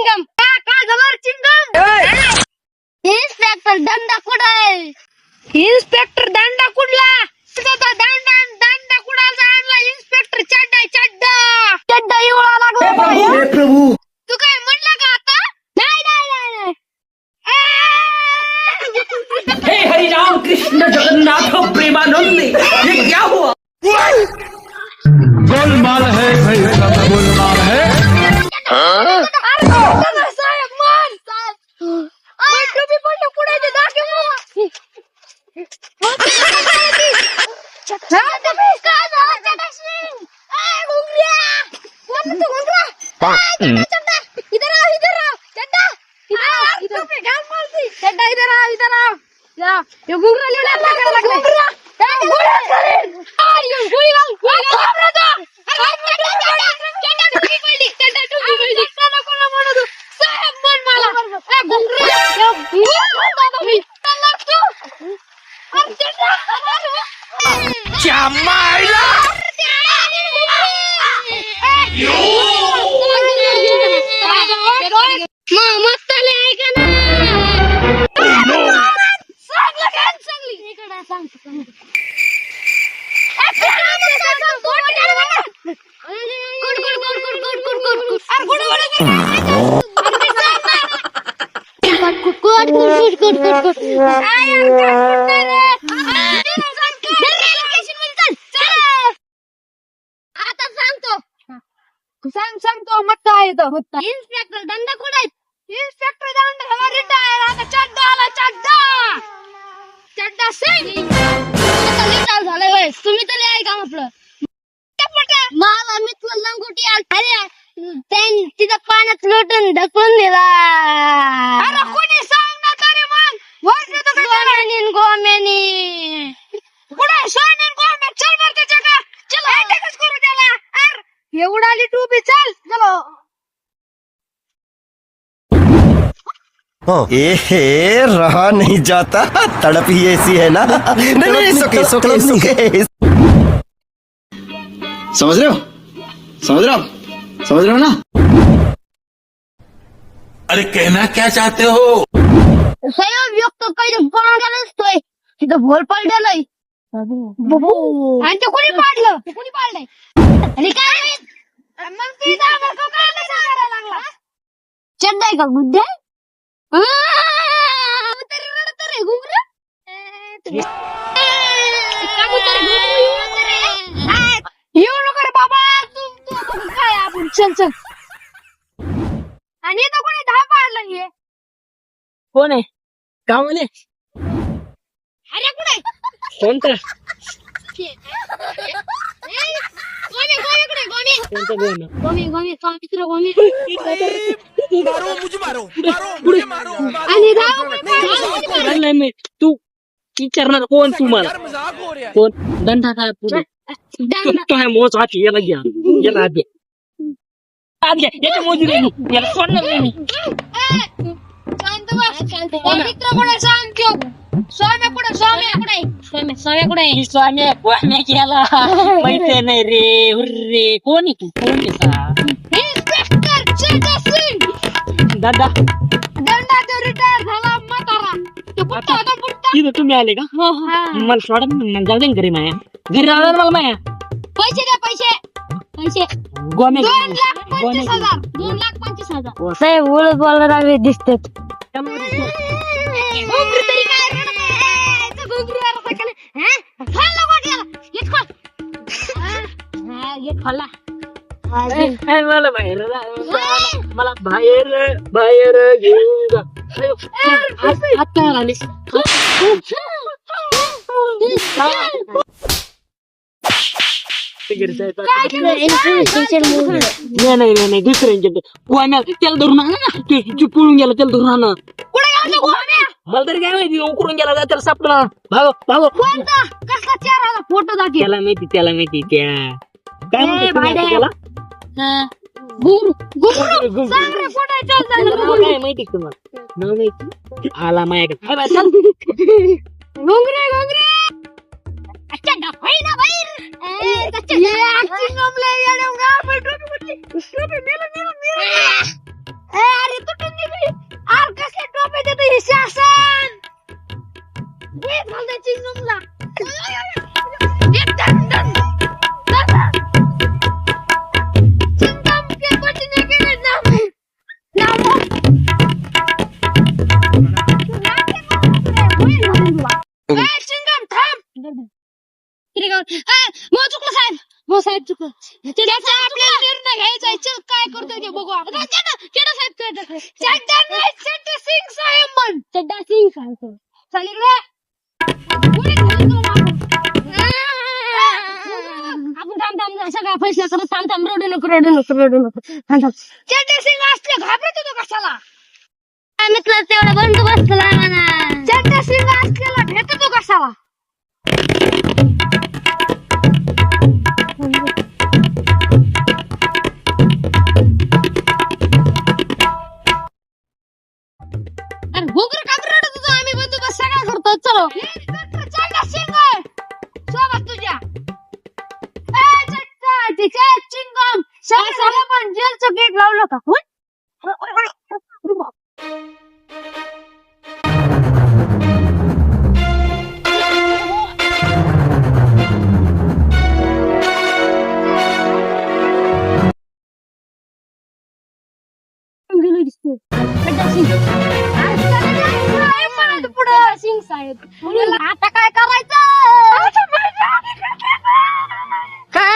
Chewing gum काय झालं chewing gum? Inspector दंडा कुठे? इन्स्पेक्टर दंडा कुठला? दंडा कुणाचा आणला? इन्स्पेक्टर चड्डा एवढा लागला. हे प्रभू तू काय म्हणला का आता? नाही हे हरिराम कृष्ण जगन्नाथ प्रेमानंद ये क्या हुआ? गोलमाल है भाई, सब गोलमाल है. साहेब मान साहेब टोपी पडलं पुढे ते दाखव मला. सांगतो मग काय येतं. इन्स्पेक्टर दंडा कुठे? इन्स्पेक्टर दंडा रिटायर. आता चड्डा सिंग रिटायर झालाय. होय तुम्ही तरी आहे का आपलं मला मित्र लंगोटी अरे तिथं पाण्यात लोटून ढकलून दिला. अरे कोणी सांग ना तरी मग गोम्यानी कुठे सोनेन गोम्या चल बर त्याच्या का चल अटॅकच करू त्याला. अरे एवढा आली टोपी चल चलो. ए रहा नहीं जाता, तड़प ही ऐसी है ना. नहीं सुके समझ रहे हो ना. अरे कहना क्या चाहते हो? साहेब एक तर काही पळून नसतोय तिथं भोल पडलेलंय. आणि ते कोणी पाडलंय आणि काय मग तिथं आम्हाला काय लागला चड्डाय का गुड्डे तरी रडत रे घुंगरू. येऊ नको रे बाबा. तू काय आपण चल आणि इथं कोणी दहा पाडलं हे कोण आहे? गावाले अरे कुठे कोणतं? तू विचारणार कोण तुम्हाला? कोण दंडा काय पुढे काय मोज हाती याला घ्या याला द्या याच्या मोजी नाही याला सोडणार नाही मी. स्वाम्या केला माहिती नाही रे. हुर्रे कोण आहे तू? कोण दादा दंडा तो रिटायर झाला म्हातारा. तिथं तुम्ही आले का? मला सोडा जाऊ दे घरी माया. घरी राहणार मला माया. पैसे द्या पैसे गोमे 2,25,000 साहेब ओळख बोलायला लागले दिसतात. मला बाहेर मला बाहेर घेऊन जा. हात काय आले नाही दुसऱ्यांच्या त्याला धरून आणा ना. ते पळून गेला त्याला धरून आणा. मला तरी काय माहिती उकरून गेला त्याला सापडला. भागो फोटो दाखव. त्याला माहिती त्या काय म्हणते त्याला काय माहिती तुम्हाला? नाव माहिती आला माझ्याकडे. अरे मग चुकलं साहेब. हो साहेब चुकलं. त्याचा आपल्याला निर्णय घ्यायचा आहे. चल काय करतोय ते बघू आपण. केडा साहेब काय चड्डा सिंग साहेब म्हण. चड्डा सिंग साहेब चालेल रे. आपण थांब सगळा फैसला करत थांब रडू नको चड्डा सिंग असले घाबरत होतो कशाला. मित्र तेवढा बंदोबस्त लावा ना. चड्डा सिंग असलेला भेटतो कशाला. अरे भोगर का रडत होतो. आम्ही बंदोबस्त सगळा करतो. चलो चड्डा सिंग सोबत तुझ्या चिंगम सगळं पण जेलचं गेट लावलं का. सिंग साहेब आता काय करायचं. काय